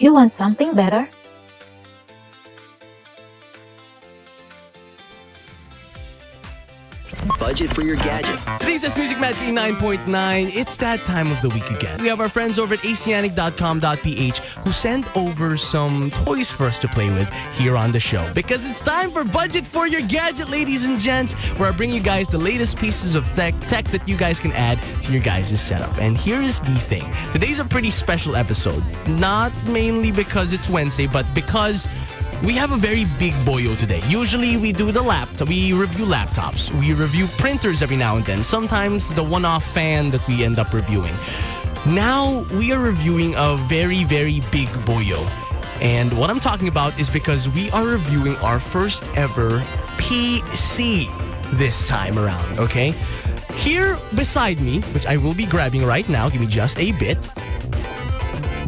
You want something better? Budget for your gadget. Today's S Music Magic 89.9. It's that time of the week again. We have our friends over at oceanic.com.ph who send over some toys for us to play with here on the show. Because it's time for Budget for Your Gadget, ladies and gents, where I bring you guys the latest pieces of tech that you guys can add to your guys' setup. And here is the thing. Today's a pretty special episode. Not mainly because it's Wednesday, but because we have a very big boyo today. Usually we do the laptop. We review laptops. We review printers every now and then. Sometimes the one-off fan that we end up reviewing. Now we are reviewing a very, very big boyo. And what I'm talking about is because we are reviewing our first ever PC this time around, okay? Here beside me, which I will be grabbing right now, give me just a bit,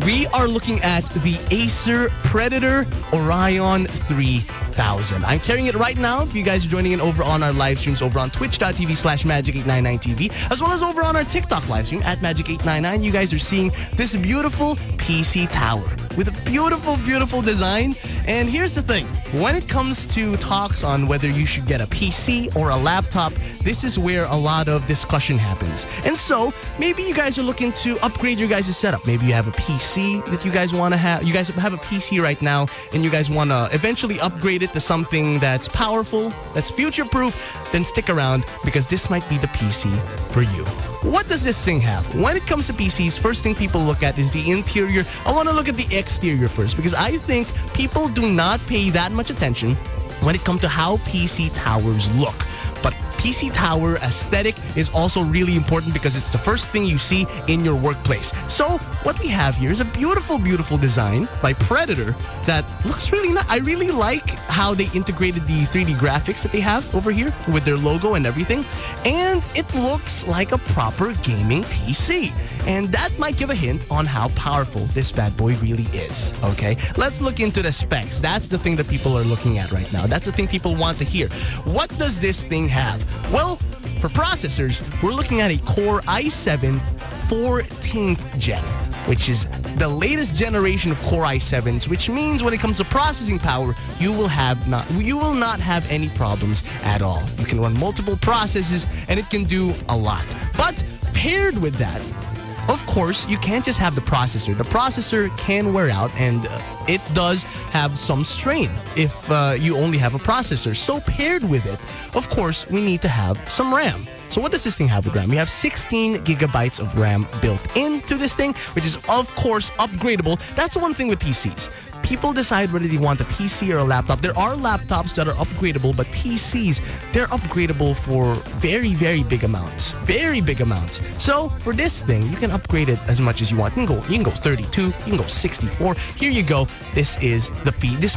we are looking at the Acer Predator Orion 3000. I'm carrying it right now. If you guys are joining in over on our live streams over on twitch.tv/magic899tv, as well as over on our TikTok live stream at magic899, you guys are seeing this beautiful PC tower with a beautiful, beautiful design. And here's the thing. When it comes to talks on whether you should get a PC or a laptop, this is where a lot of discussion happens. And so, maybe you guys are looking to upgrade your guys' setup. Maybe you have a PC that you guys want to have. You guys have a PC right now, and you guys want to eventually upgrade it to something that's powerful, that's future-proof. Then stick around, because this might be the PC for you. What does this thing have? When it comes to PCs, first thing people look at is the interior. I want to look at the exterior first, because I think people do not pay that much attention when it comes to how PC towers look. But PC tower aesthetic is also really important because it's the first thing you see in your workplace. So what we have here is a beautiful, beautiful design by Predator that looks really nice. I really like how they integrated the 3D graphics that they have over here with their logo and everything. And it looks like a proper gaming PC. And that might give a hint on how powerful this bad boy really is, okay? Let's look into the specs. That's the thing that people are looking at right now. That's the thing people want to hear. What does this thing have? Well, for processors, we're looking at a Core i7 14th gen, which is the latest generation of Core i7s, which means when it comes to processing power, you will not have any problems at all. You can run multiple processes and it can do a lot. But paired with that, of course, you can't just have the processor. The processor can wear out, and it does have some strain if you only have a processor. So paired with it, of course, we need to have some RAM. So what does this thing have with RAM? We have 16 gigabytes of RAM built into this thing, which is, of course, upgradable. That's one thing with PCs. People decide whether they want a PC or a laptop. There are laptops that are upgradable, but PCs, they're upgradable for very, very big amounts. Very big amounts. So for this thing, you can upgrade it as much as you want. You can go 32, you can go 64. Here you go. This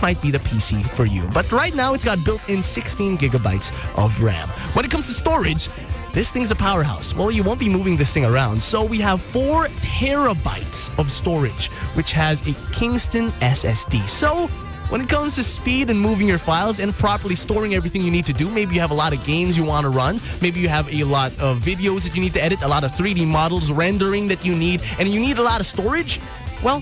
might be the PC for you. But right now, it's got built-in 16 gigabytes of RAM. When it comes to storage, this thing's a powerhouse. Well, you won't be moving this thing around. So we have 4 terabytes of storage, which has a Kingston SSD. So when it comes to speed and moving your files and properly storing everything you need to do, maybe you have a lot of games you want to run, maybe you have a lot of videos that you need to edit, a lot of 3D models, rendering that you need, and you need a lot of storage, well,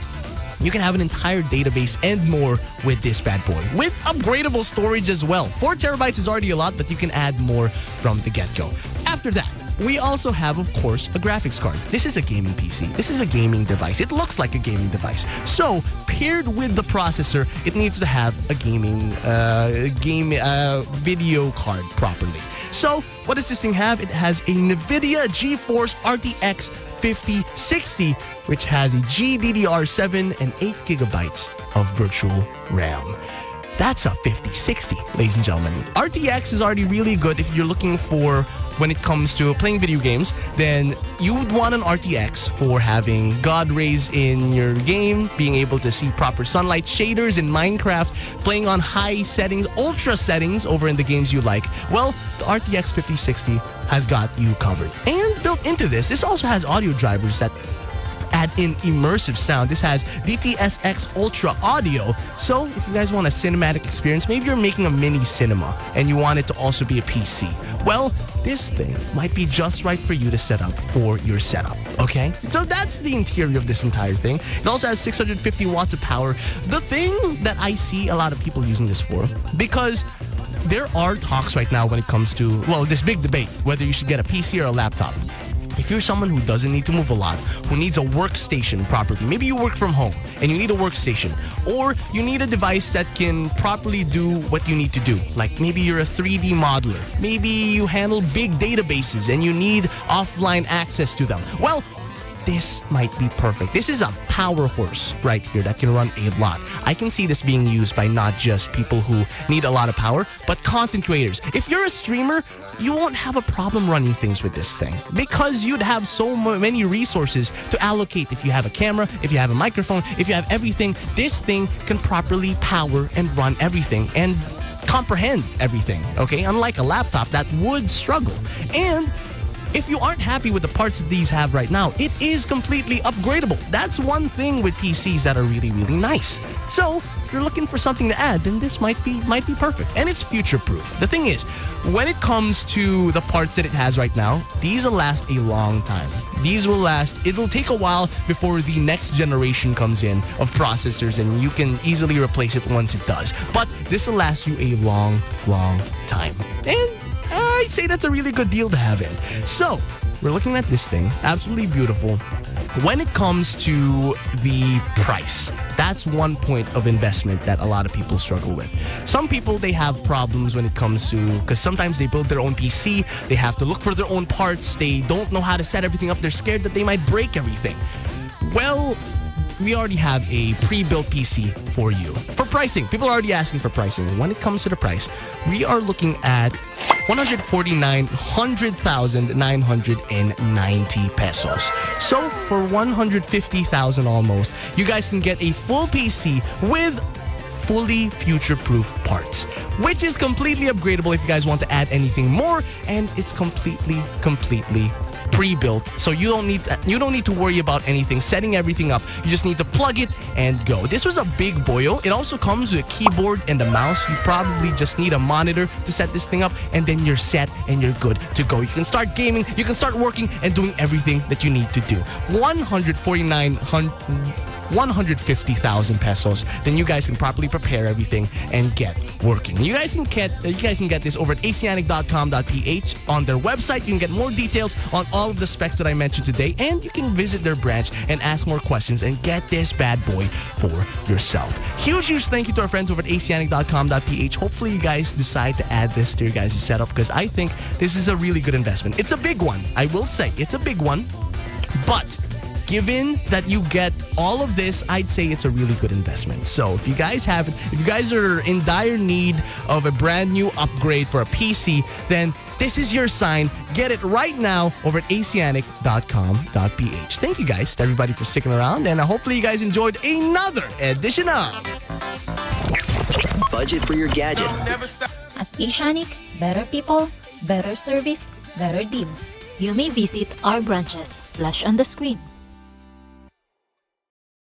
you can have an entire database and more with this bad boy, with upgradable storage as well. 4 terabytes is already a lot, but you can add more from the get-go. After that, we also have, of course, a graphics card. This is a gaming PC. This is a gaming device. It looks like a gaming device. So, paired with the processor, it needs to have a gaming video card properly. So, what does this thing have? It has a NVIDIA GeForce RTX 5060, which has a GDDR7 and 8 gigabytes of virtual RAM. That's a 5060, ladies and gentlemen. RTX is already really good if you're looking for, when it comes to playing video games, then you would want an RTX for having God rays in your game, being able to see proper sunlight shaders in Minecraft, playing on high settings, ultra settings over in the games you like. Well, the RTX 5060 has got you covered. And built into this also has audio drivers that add in immersive sound. This has DTS:X Ultra audio. So if you guys want a cinematic experience, maybe you're making a mini cinema and you want it to also be a PC. Well, this thing might be just right for you to set up for your setup, okay? So that's the interior of this entire thing. It also has 650 watts of power. The thing that I see a lot of people using this for, because there are talks right now when it comes to, well, this big debate, whether you should get a PC or a laptop. If you're someone who doesn't need to move a lot, who needs a workstation properly, maybe you work from home and you need a workstation, or you need a device that can properly do what you need to do. Like maybe you're a 3D modeler, maybe you handle big databases and you need offline access to them. Well, this might be perfect. This is a power horse right here that can run a lot. I can see this being used by not just people who need a lot of power, but content creators. If you're a streamer, you won't have a problem running things with this thing because you'd have so many resources to allocate. If you have a camera, if you have a microphone, if you have everything, this thing can properly power and run everything and comprehend everything, okay? Unlike a laptop that would struggle. And if you aren't happy with the parts that these have right now, it is completely upgradable. That's one thing with PCs that are really, really nice. So if you're looking for something to add, then this might be perfect. And it's future-proof. The thing is, when it comes to the parts that it has right now, these will last a long time. These will last, it'll take a while before the next generation comes in of processors and you can easily replace it once it does. But this will last you a long, long time. And I'd say that's a really good deal to have in. So, we're looking at this thing. Absolutely beautiful. When it comes to the price, that's one point of investment that a lot of people struggle with. Some people, they have problems when it comes to, because sometimes they build their own PC, they have to look for their own parts, they don't know how to set everything up, they're scared that they might break everything. Well, we already have a pre-built PC for you. For pricing, people are already asking for pricing. When it comes to the price, we are looking at 149,990 pesos. So for 150,000 almost, you guys can get a full PC with fully future-proof parts, which is completely upgradable if you guys want to add anything more, and it's completely pre-built, so you don't need to worry about anything, setting everything up. You just need to plug it and go. This was a big boyo. It also comes with a keyboard and a mouse. You probably just need a monitor to set this thing up, and then you're set and you're good to go. You can start gaming, you can start working and doing everything that you need to do. 150,000 pesos, then you guys can properly prepare everything and get working. You guys can get this over at @𝐀𝐂𝐄𝐑 on their website. You can get more details on all of the specs that I mentioned today, and you can visit their branch and ask more questions and get this bad boy for yourself. Huge thank you to our friends over at @𝐀𝐂𝐄𝐑. Hopefully you guys decide to add this to your guys' setup, because I think this is a really good investment. It's a big one. I will say it's a big one, but given that you get all of this, I'd say it's a really good investment. So if you guys have it, if you guys are in dire need of a brand new upgrade for a PC, then this is your sign. Get it right now over at 𝐀𝐂𝐄𝐑. Thank you guys to everybody for sticking around, and hopefully you guys enjoyed another edition of Budget for your gadget. At 𝐀𝐂𝐄𝐑, better people, better service, better deals. You may visit our branches, flash on the screen.